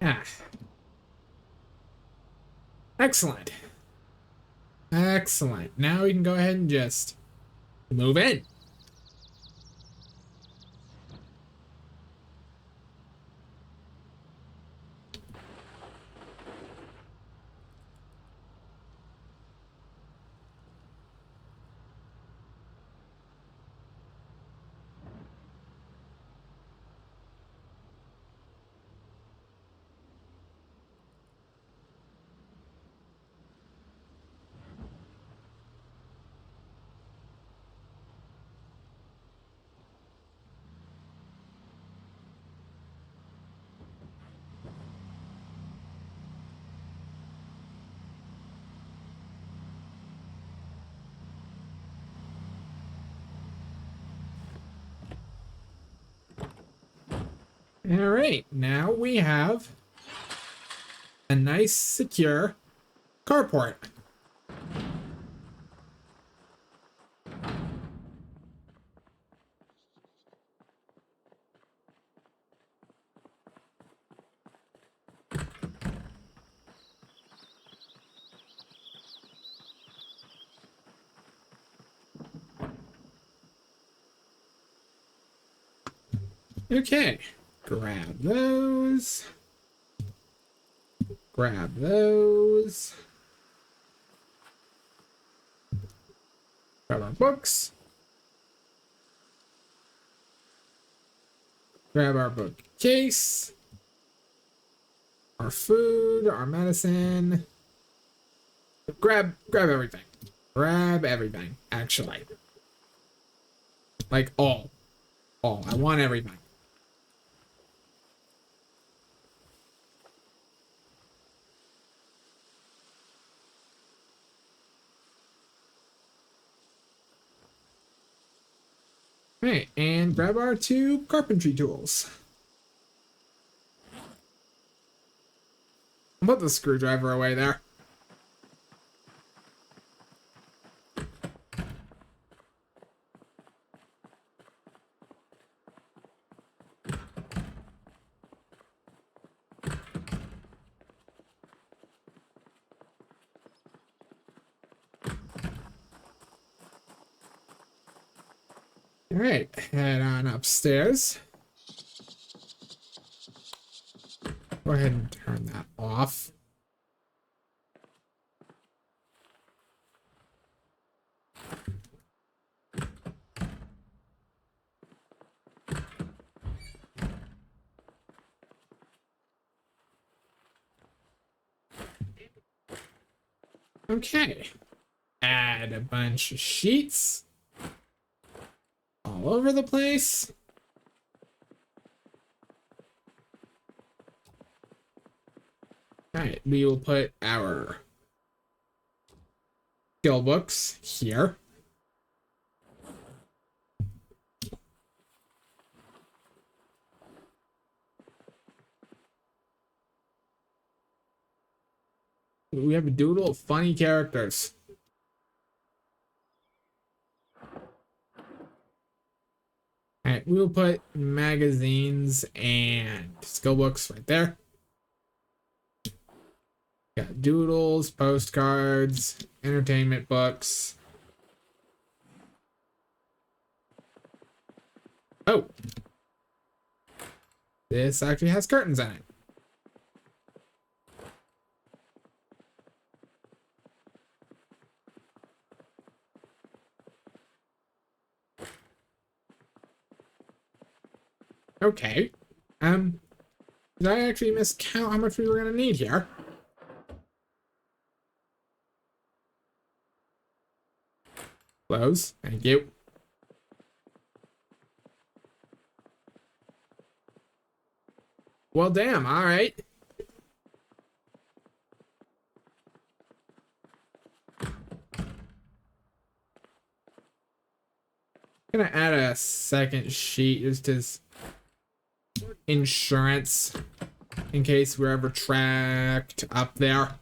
Ah. Excellent. Excellent. Now we can go ahead and just move in. All right, now we have a nice, secure carport. Okay. Grab those. Grab those. Grab our books. Grab our bookcase. Our food, our medicine. Grab everything. Grab everything, actually. Like all. All. I want everything. Alright, and grab our 2 carpentry tools. I'll put the screwdriver away there. All right, head on upstairs. Go ahead and turn that off. Okay. Add a bunch of sheets all over the place. All right, we will put our skill books here. We have a doodle of funny characters. All right, we will put magazines and skill books right there. Got doodles, postcards, entertainment books. Oh, this actually has curtains in it. Okay. Did I actually miscount how much we were gonna need here? Close. Thank you. Well, damn. All right. Gonna add a second sheet just as insurance in case we're ever tracked up there.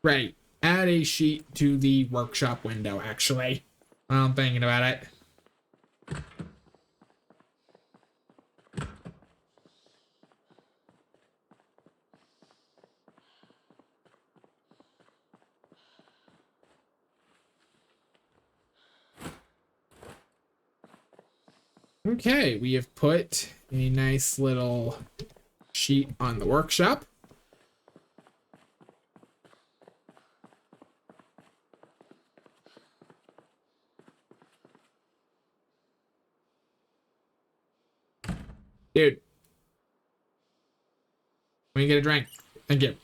Right. Add a sheet to the workshop window, actually. I'm thinking about it. Okay, we have put a nice little sheet on the workshop. Dude. Let me get a drink. Thank you.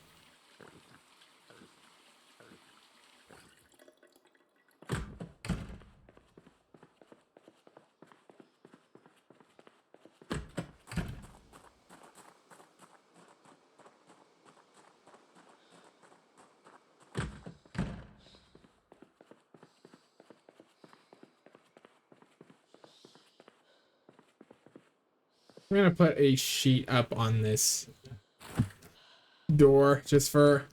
I'm gonna put a sheet up on this door just for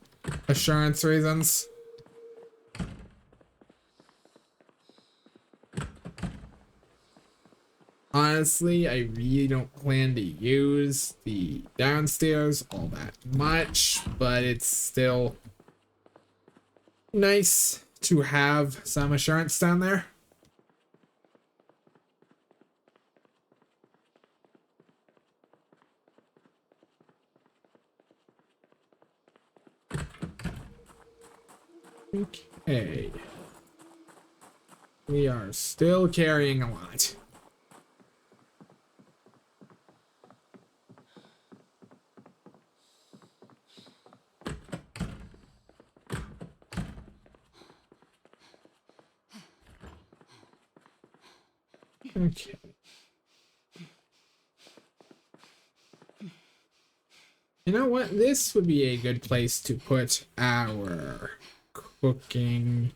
assurance reasons. Honestly, I really don't plan to use the downstairs all that much, but it's still nice to have some assurance down there. Okay. We are still carrying a lot. Okay. You know what? This would be a good place to put our cooking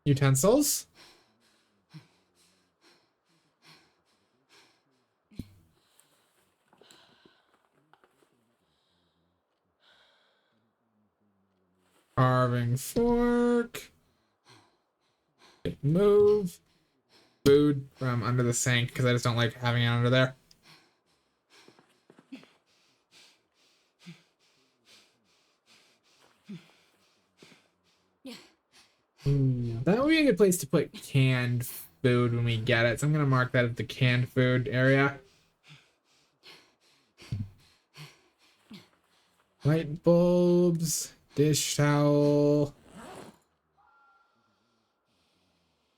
utensils. Carving fork. Move food from under the sink because I just don't like having it under there. That would be a good place to put canned food when we get it. So I'm going to mark that at the canned food area. Light bulbs, dish towel,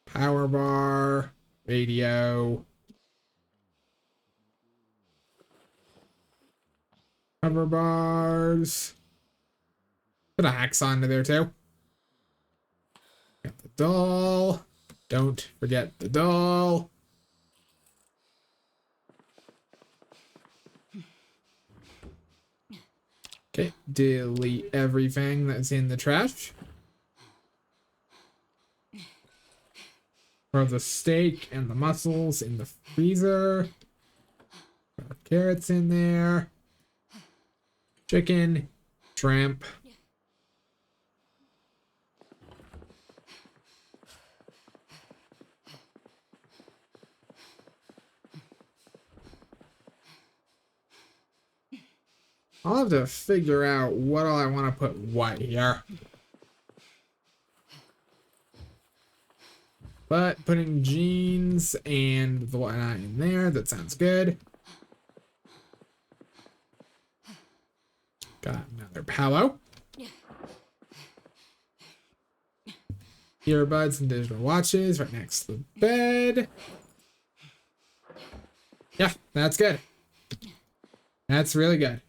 power bar, radio, cover bars. Put a hacksaw into there too. Got the doll. Don't forget the doll. Okay, delete everything that's in the trash. Throw the steak and the mussels in the freezer. Throw carrots in there. Chicken, shrimp. I'll have to figure out what all I want to put what here. But putting jeans and the whatnot in there, that sounds good. Got another pillow. Earbuds and digital watches right next to the bed. Yeah, that's good. That's really good.